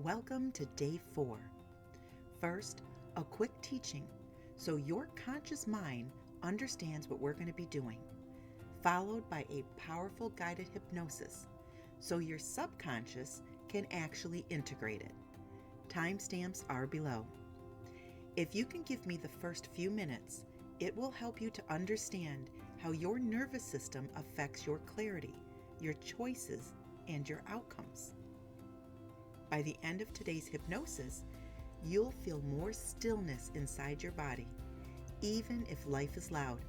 Welcome to day 4. First, a quick teaching so your conscious mind understands what we're going to be doing, followed by a powerful guided hypnosis so your subconscious can actually integrate it. Timestamps are below. If you can give me the first few minutes, it will help you to understand how your nervous system affects your clarity, your choices, and your outcomes. By the end of today's hypnosis, you'll feel more stillness inside your body, even if life is loud,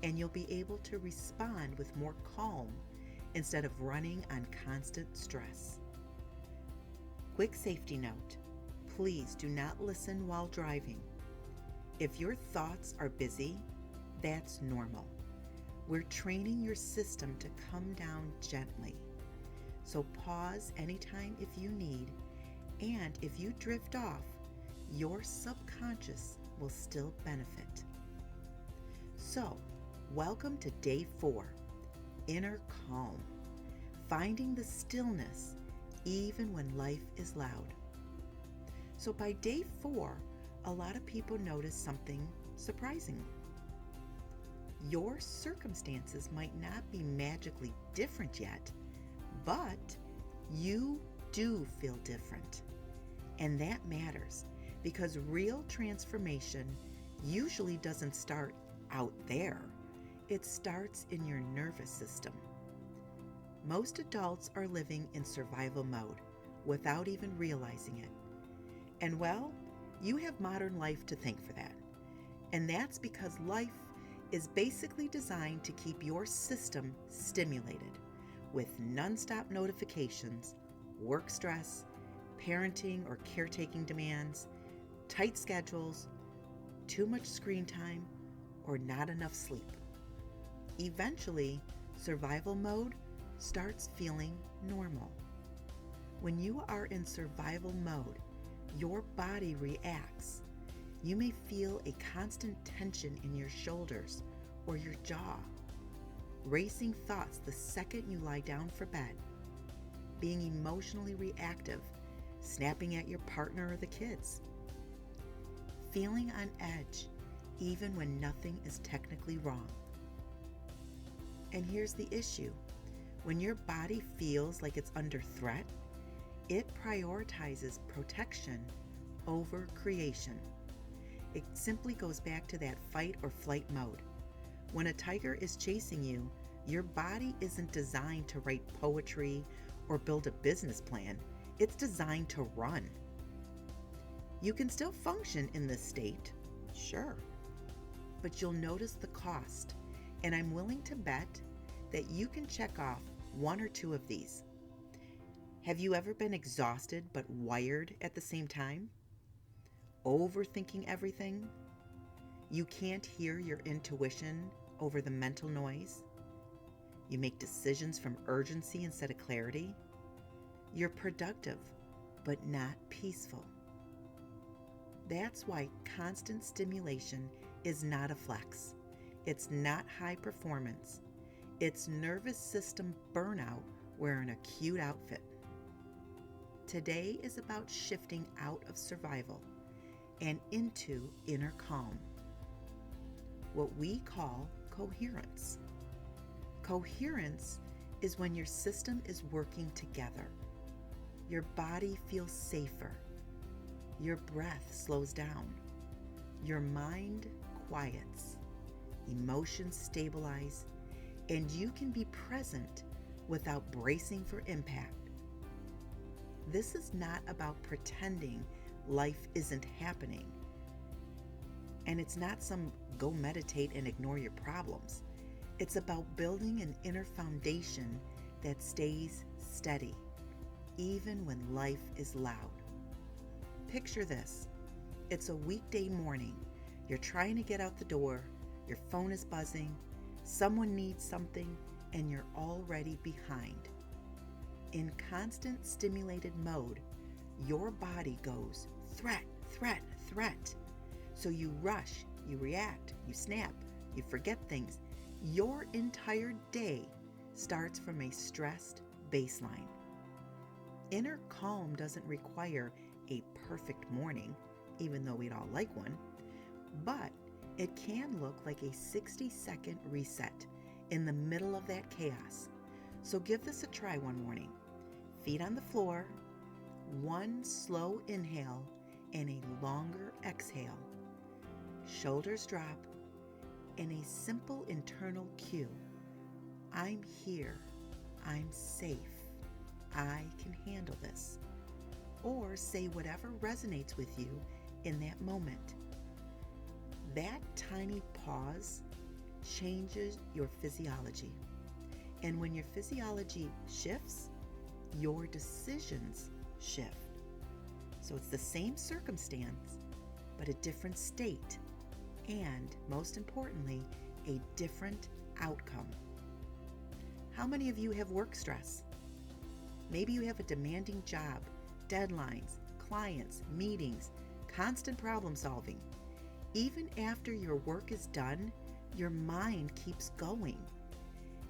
and you'll be able to respond with more calm instead of running on constant stress. Quick safety note: please do not listen while driving. If your thoughts are busy, that's normal. We're training your system to come down gently. So pause anytime if you need, and if you drift off, your subconscious will still benefit. So, welcome to day 4, inner calm, finding the stillness even when life is loud. So by day 4, a lot of people notice something surprising. Your circumstances might not be magically different yet, but you do feel different. And that matters because real transformation usually doesn't start out there. It starts in your nervous system. Most adults are living in survival mode without even realizing it. And well, you have modern life to thank for that. And that's because life is basically designed to keep your system stimulated with nonstop notifications, work stress, parenting or caretaking demands, tight schedules, too much screen time, or not enough sleep. Eventually, survival mode starts feeling normal. When you are in survival mode, your body reacts. You may feel a constant tension in your shoulders or your jaw, racing thoughts the second you lie down for bed, being emotionally reactive, snapping at your partner or the kids, feeling on edge even when nothing is technically wrong. And here's the issue. When your body feels like it's under threat, it prioritizes protection over creation. It simply goes back to that fight or flight mode. When a tiger is chasing you, your body isn't designed to write poetry or build a business plan. It's designed to run. You can still function in this state, sure, but you'll notice the cost, and I'm willing to bet that you can check off 1 or 2 of these. Have you ever been exhausted but wired at the same time? Overthinking everything? You can't hear your intuition over the mental noise? You make decisions from urgency instead of clarity? You're productive, but not peaceful. That's why constant stimulation is not a flex. It's not high performance. It's nervous system burnout wearing a cute outfit. Today is about shifting out of survival and into inner calm, what we call coherence. Coherence is when your system is working together. Your body feels safer. Your breath slows down. Your mind quiets. Emotions stabilize. And you can be present without bracing for impact. This is not about pretending life isn't happening. And it's not some go meditate and ignore your problems. It's about building an inner foundation that stays steady, even when life is loud. Picture this. It's a weekday morning. You're trying to get out the door. Your phone is buzzing. Someone needs something, and you're already behind. In constant stimulated mode, your body goes threat, threat, threat. So you rush, you react, you snap, you forget things. Your entire day starts from a stressed baseline. Inner calm doesn't require a perfect morning, even though we'd all like one, but it can look like a 60-second reset in the middle of that chaos. So give this a try one morning. Feet on the floor, one slow inhale and a longer exhale. Shoulders drop, and a simple internal cue. I'm here. I'm safe. I can handle this. Or say whatever resonates with you in that moment. That tiny pause changes your physiology. And when your physiology shifts, your decisions shift. So it's the same circumstance, but a different state. And most importantly, a different outcome. How many of you have work stress? Maybe you have a demanding job, deadlines, clients, meetings, constant problem solving. Even after your work is done, your mind keeps going.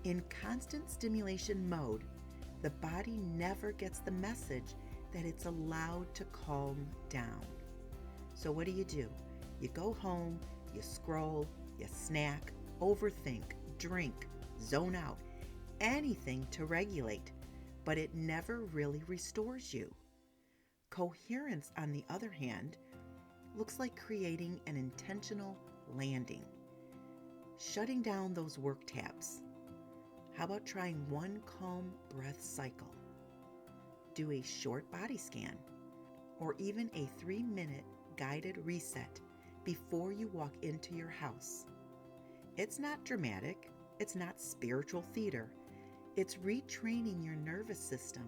In constant stimulation mode, the body never gets the message that it's allowed to calm down. So what do? You go home, you scroll, you snack, overthink, drink, zone out, anything to regulate, but it never really restores you. Coherence, on the other hand, looks like creating an intentional landing, shutting down those work tabs. How about trying one calm breath cycle? Do a short body scan, or even a 3-minute guided reset before you walk into your house. It's not dramatic, it's not spiritual theater. It's retraining your nervous system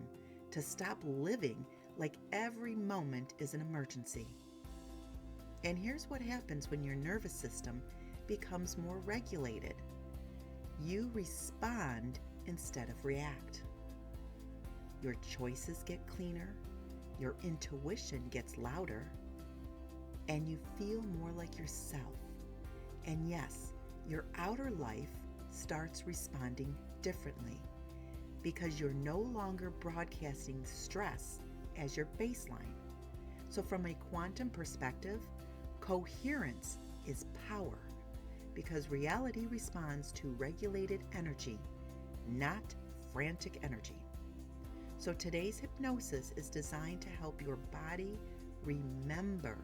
to stop living like every moment is an emergency. And here's what happens when your nervous system becomes more regulated. You respond instead of react. Your choices get cleaner, your intuition gets louder, and you feel more like yourself. And yes, your outer life starts responding differently because you're no longer broadcasting stress as your baseline. So from a quantum perspective, coherence is power because reality responds to regulated energy, not frantic energy. So today's hypnosis is designed to help your body remember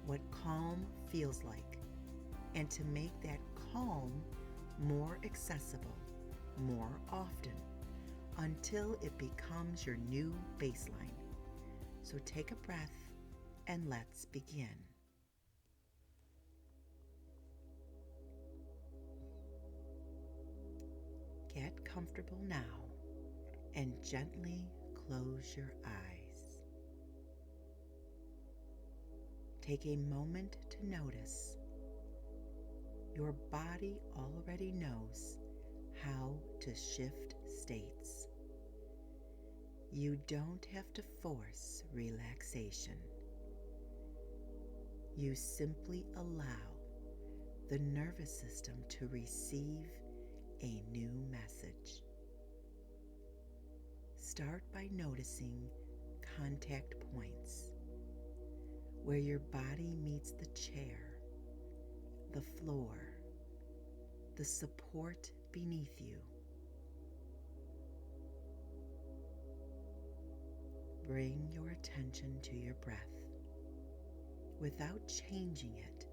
what calm feels like and to make that calm more accessible more often until it becomes your new baseline. So take a breath and let's begin. Get comfortable now and gently close your eyes. Take a moment to notice. Your body already knows how to shift states. You don't have to force relaxation. You simply allow the nervous system to receive a new message. Start by noticing contact points where your body meets the chair, the floor, the support beneath you. Bring your attention to your breath. Without changing it,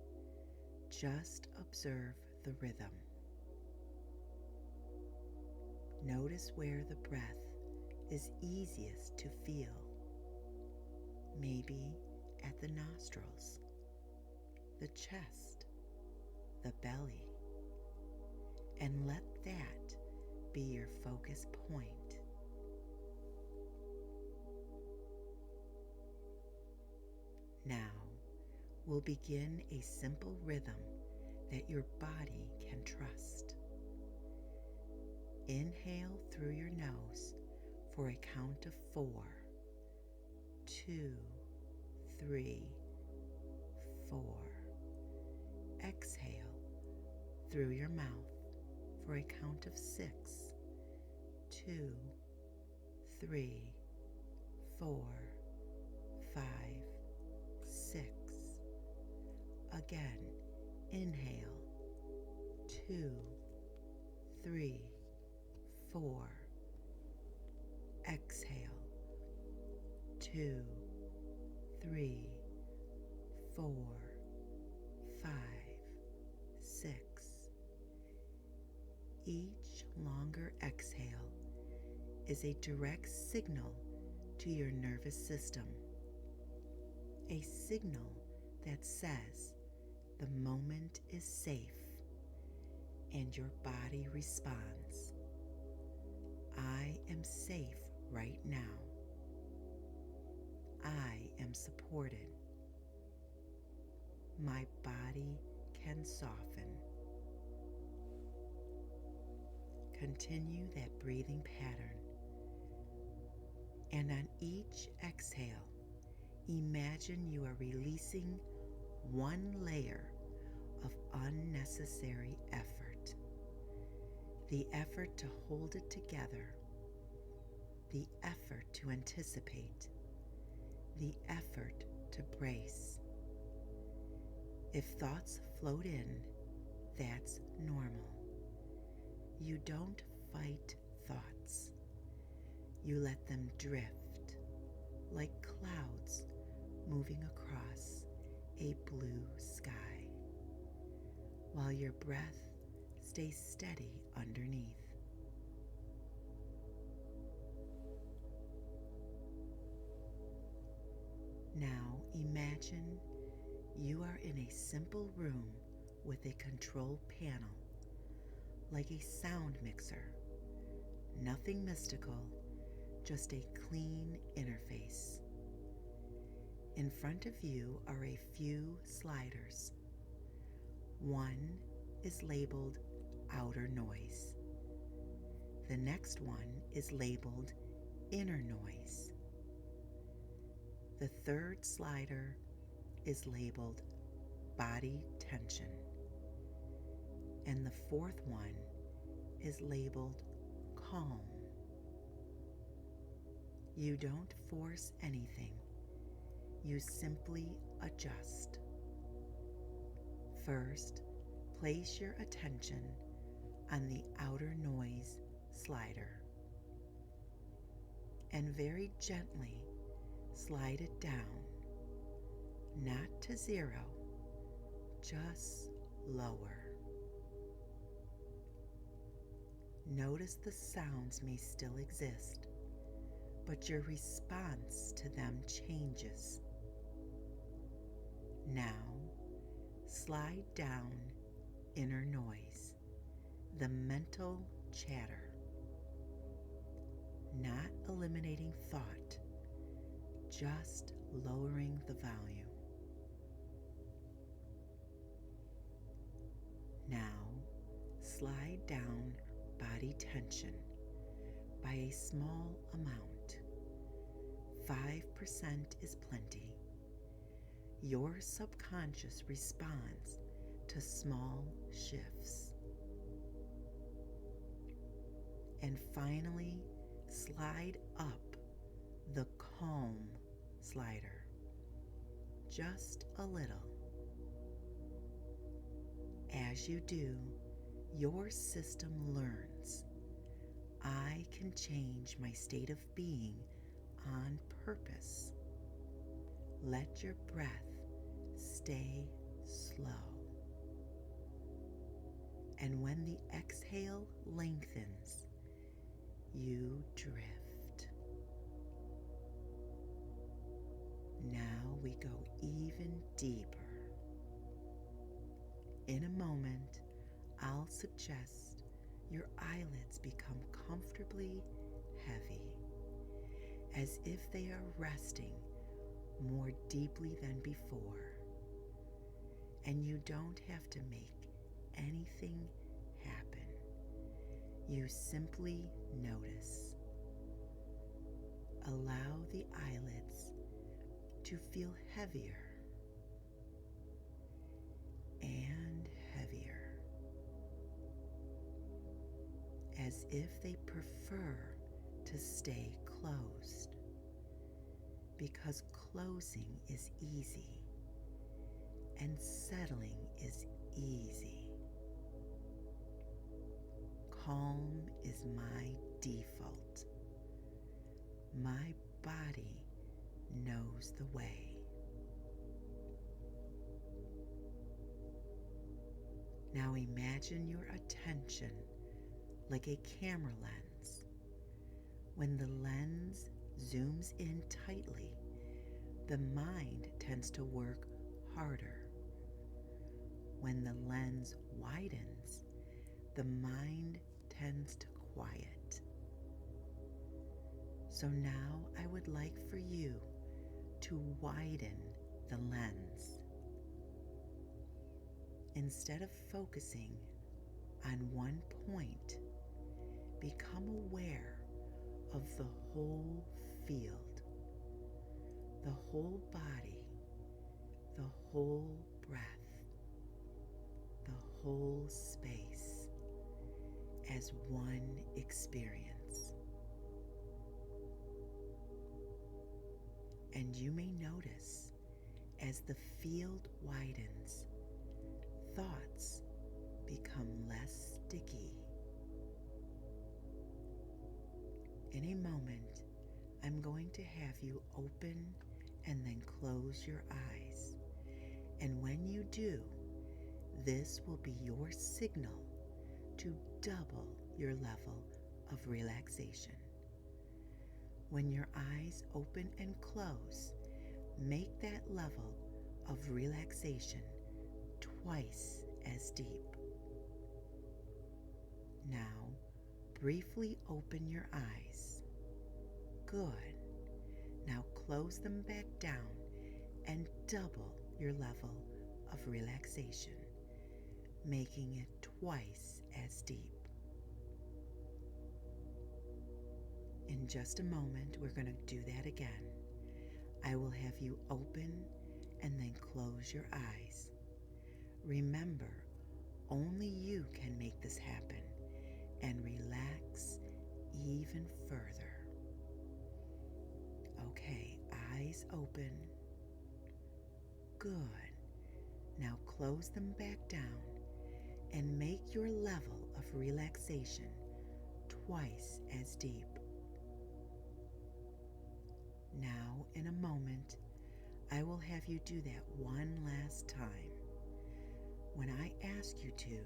just observe the rhythm. Notice where the breath is easiest to feel. Maybe at the nostrils, the chest, the belly, and let that be your focus point. Now, we'll begin a simple rhythm that your body can trust. Inhale through your nose for a count of 4. 2, 3, 4. Exhale through your mouth for a count of 6. 2, 3, 4, 5, 6. Again, inhale, 2, 3, 4. Exhale, 2, 3, 4, 5, 6. Each longer exhale is a direct signal to your nervous system, a signal that says the moment is safe and your body responds. I am safe right now. I am supported. My body can soften. Continue that breathing pattern. And on each exhale, imagine you are releasing one layer of unnecessary effort. The effort to hold it together, the effort to anticipate, the effort to brace. If thoughts float in, that's normal. You don't fight thoughts. You let them drift like clouds moving across a blue sky, while your breath stays steady underneath. Now imagine you are in a simple room with a control panel, like a sound mixer. Nothing mystical, just a clean interface. In front of you are a few sliders. One is labeled outer noise. The next one is labeled inner noise. The third slider is labeled body tension. And the fourth one is labeled calm. You don't force anything. You simply adjust. First, place your attention on the outer noise slider and very gently slide it down, not to 0, just lower. Notice the sounds may still exist, but your response to them changes. Now, slide down inner noise, the mental chatter, not eliminating thought, just lowering the volume. Now, slide down body tension by a small amount. 5% is plenty. Your subconscious responds to small shifts. And finally, slide up the calm slider, just a little. As you do, your system learns, I can change my state of being on purpose. Let your breath stay slow. And when the exhale lengthens, you drift. Now we go even deeper. In a moment, I'll suggest your eyelids become comfortably heavy, as if they are resting more deeply than before. And you don't have to make anything happen. You simply notice. Allow the eyelids to feel heavier and heavier, as if they prefer to stay closed. because closing is easy and settling is easy. Calm is my default. My body knows the way. Now imagine your attention like a camera lens. When the lens zooms in tightly, the mind tends to work harder. When the lens widens, the mind tends to quiet. So now I would like for you to widen the lens. Instead of focusing on one point, become aware of the whole field, the whole body, the whole breath, the whole space as one experience. And you may notice as the field widens, thoughts become less sticky. In a moment, I'm going to have you open and then close your eyes. And when you do, this will be your signal to double your level of relaxation. When your eyes open and close, make that level of relaxation twice as deep. Now, briefly open your eyes. Good. Now close them back down and double your level of relaxation, making it twice as deep. In just a moment, we're going to do that again. I will have you open and then close your eyes. Remember, only you can make this happen and relax even further. Okay, eyes open. Good. Now close them back down and make your level of relaxation twice as deep. Now, in a moment, I will have you do that one last time. When I ask you to,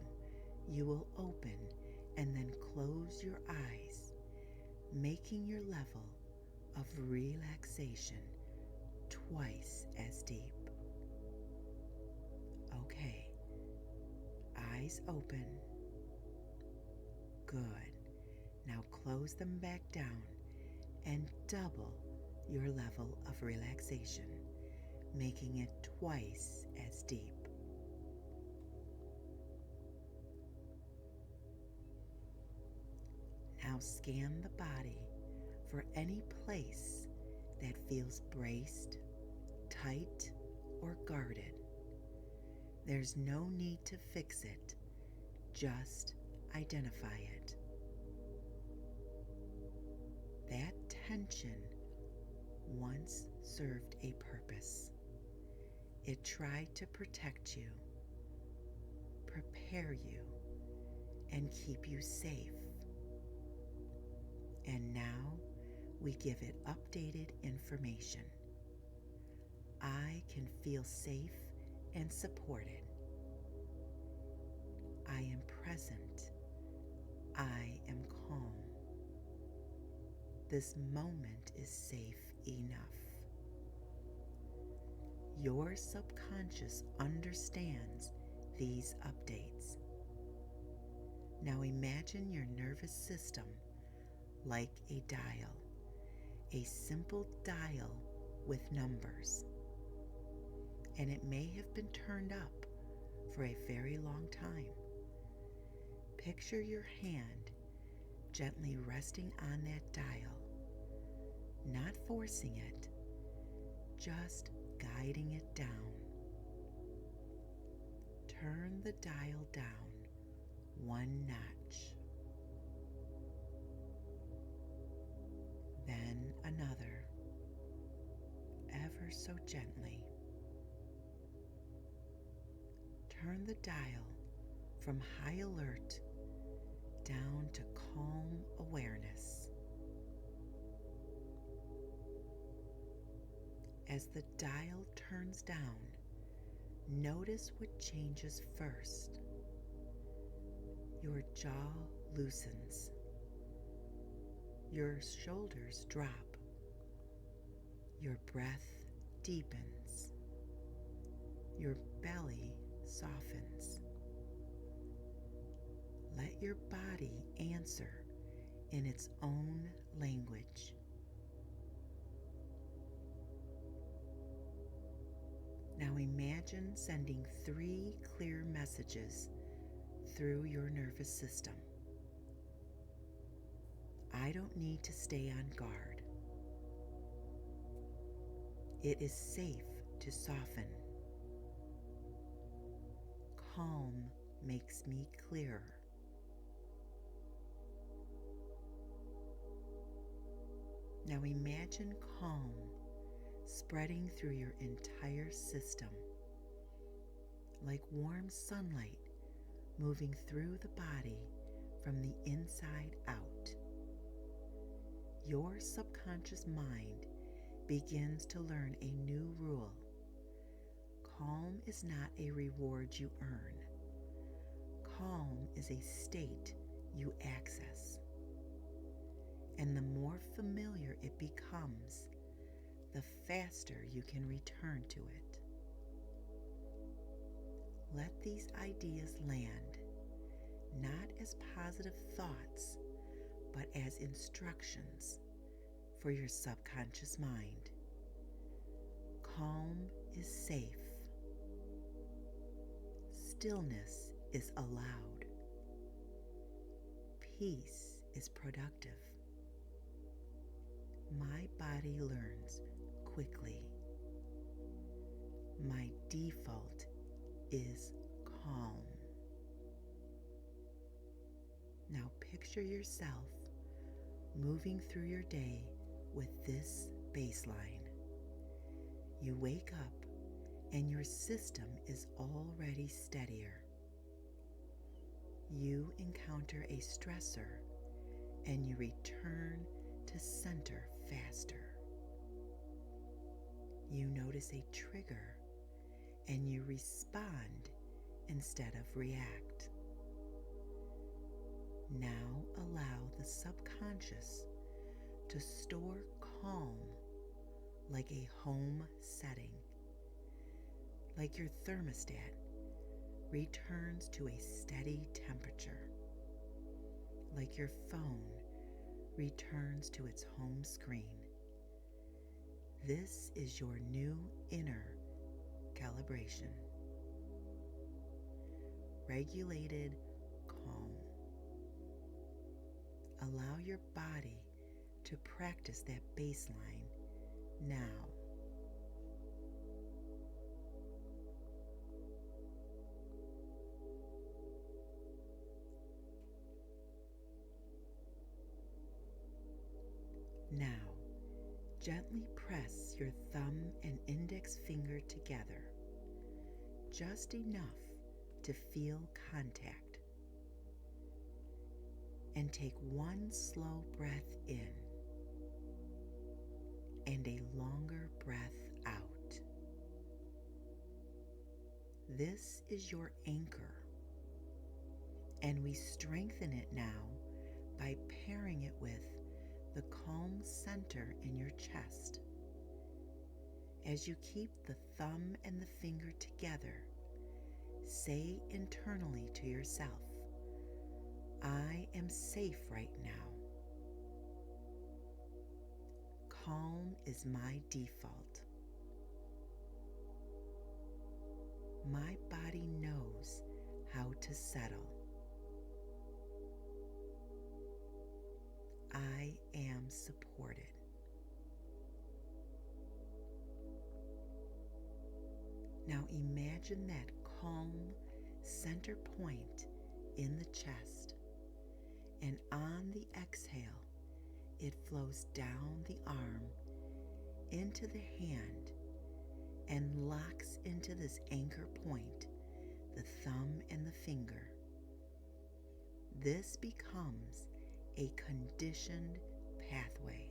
you will open and then close your eyes, making your level of relaxation twice as deep. Okay, eyes open. Good. Now close them back down and double your level of relaxation, making it twice as deep. Now scan the body for any place that feels braced, tight, or guarded. There's no need to fix it, just identify it. That tension once served a purpose. It tried to protect you, prepare you, and keep you safe. And now we give it updated information. I can feel safe and supported. I am present. I am calm. This moment is safe enough. Your subconscious understands these updates. Now imagine your nervous system like a dial, a simple dial with numbers. And it may have been turned up for a very long time. Picture your hand gently resting on that dial, not forcing it, just guiding it down. Turn the dial down one notch, then another, ever so gently. Turn the dial from high alert down to calm awareness. As the dial turns down, notice what changes first. Your jaw loosens. Your shoulders drop. Your breath deepens. Your belly softens. Let your body answer in its own language. Now imagine sending 3 clear messages through your nervous system. I don't need to stay on guard. It is safe to soften. Calm makes me clearer. Now imagine calm spreading through your entire system, like warm sunlight moving through the body from the inside out. Your subconscious mind begins to learn a new rule. Calm is not a reward you earn. Calm is a state you access. And the more familiar it becomes, the faster you can return to it. Let these ideas land, not as positive thoughts, but as instructions for your subconscious mind. Calm is safe. Stillness is allowed. Peace is productive. My body learns quickly. My default is calm. Now picture yourself moving through your day with this baseline. You wake up and your system is already steadier. You encounter a stressor and you return to center faster. You notice a trigger and you respond instead of react. Now allow the subconscious to store calm like a home setting, like your thermostat returns to a steady temperature, like your phone returns to its home screen. This is your new inner calibration. Regulated calm. Allow your body to practice that baseline now. Now, gently press your thumb and index finger together, just enough to feel contact. And take one slow breath in and a longer breath out. This is your anchor, and we strengthen it now by pairing it with the calm center in your chest. As you keep the thumb and the finger together, say internally to yourself, I am safe right now. Calm is my default. My body knows how to settle. I am supported. Now imagine that calm center point in the chest, and on the exhale, it flows down the arm into the hand and locks into this anchor point, the thumb and the finger. This becomes a conditioned pathway.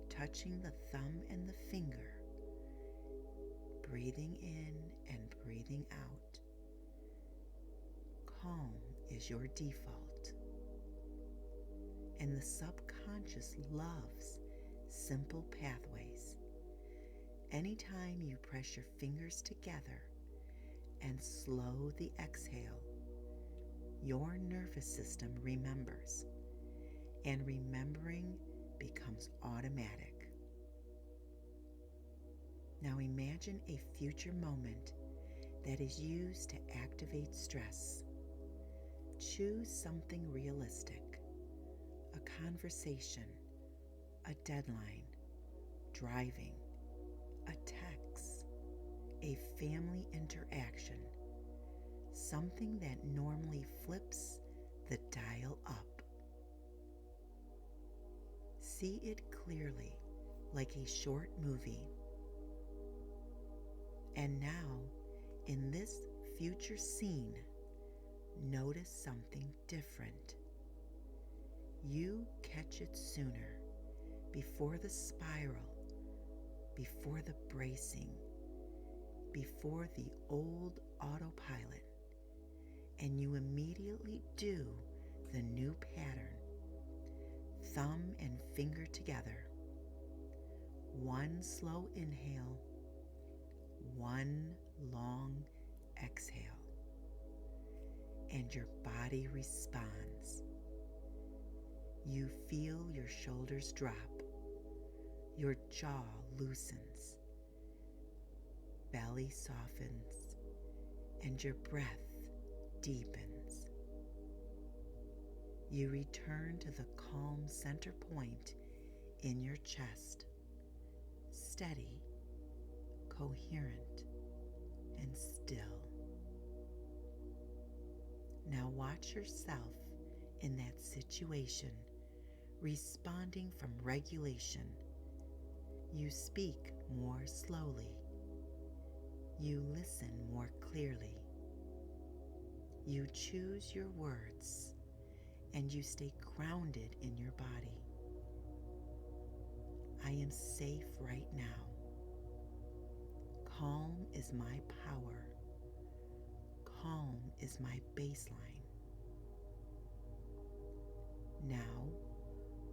Touching the thumb and the finger, breathing in and breathing out. Calm is your default. And the subconscious loves simple pathways. Anytime you press your fingers together and slow the exhale, your nervous system remembers, and remembering becomes automatic. Now imagine a future moment that is used to activate stress. Choose something realistic, a conversation, a deadline, driving, a text, a family interaction, something that normally flips the dial up. See it clearly, like a short movie. And now, in this future scene, notice something different. You catch it sooner, before the spiral, before the bracing, before the old autopilot, and you immediately do the new pattern. Thumb and finger together. One slow inhale, one long exhale. And your body responds. You feel your shoulders drop, your jaw loosens, belly softens, and your breath deepens. You return to the calm center point in your chest, steady, coherent, and still. Now watch yourself in that situation, responding from regulation. You speak more slowly. You listen more clearly. You choose your words, and you stay grounded in your body. I am safe right now. Calm is my power. Calm is my baseline. Now,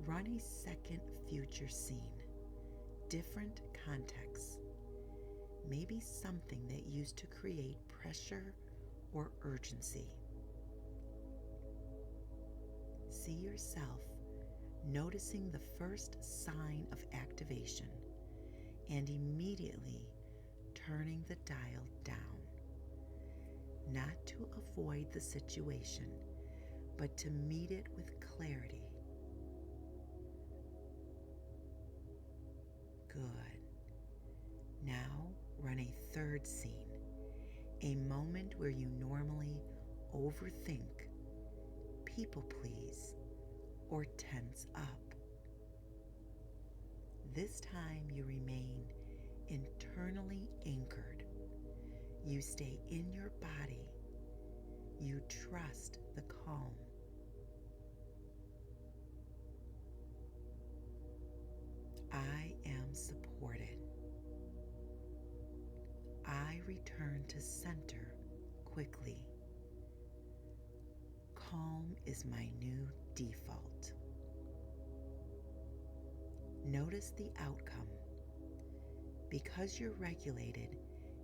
run a second future scene, different context, maybe something that used to create pressure or urgency. See yourself noticing the first sign of activation and immediately turning the dial down, not to avoid the situation, but to meet it with clarity. Good. Now run a third scene, a moment where you normally overthink, people please, or tense up. This time you remain internally anchored. You stay in your body. You trust the calm. I am supported. I return to center quickly. Calm is my new default. Notice the outcome. Because you're regulated,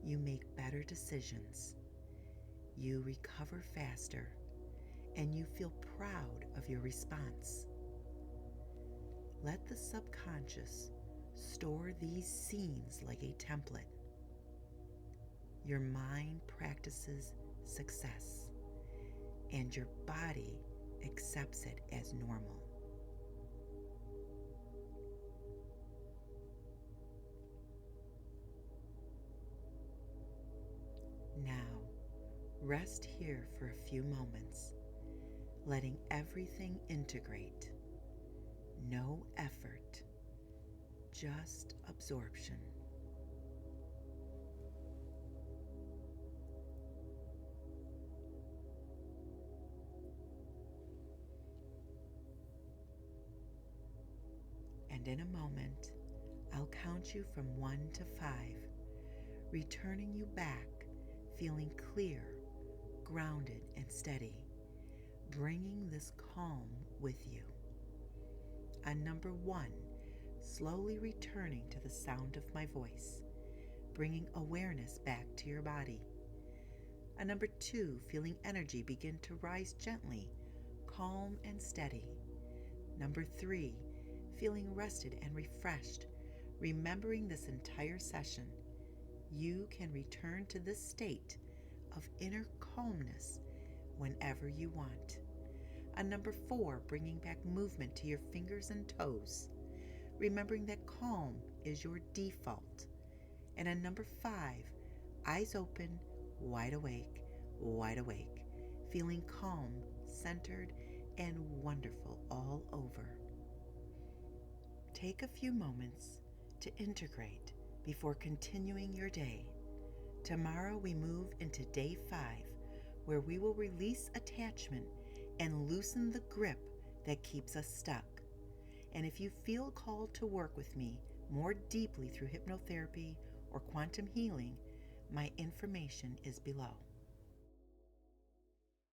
you make better decisions. You recover faster, and you feel proud of your response. Let the subconscious store these scenes like a template. Your mind practices success, and your body accepts it as normal. Now, rest here for a few moments, letting everything integrate. No effort, just absorption. And in a moment, I'll count you from 1 to 5, returning you back, feeling clear, grounded, and steady, bringing this calm with you. On number 1, slowly returning to the sound of my voice, bringing awareness back to your body. On number 2, feeling energy begin to rise gently, calm and steady. Number 3, feeling rested and refreshed, remembering this entire session. You can return to this state of inner calmness whenever you want. On number 4, bringing back movement to your fingers and toes, remembering that calm is your default. And on number 5, eyes open, wide awake, feeling calm, centered, and wonderful all over. Take a few moments to integrate before continuing your day. Tomorrow we move into day 5, where we will release attachment and loosen the grip that keeps us stuck. And if you feel called to work with me more deeply through hypnotherapy or quantum healing, my information is below.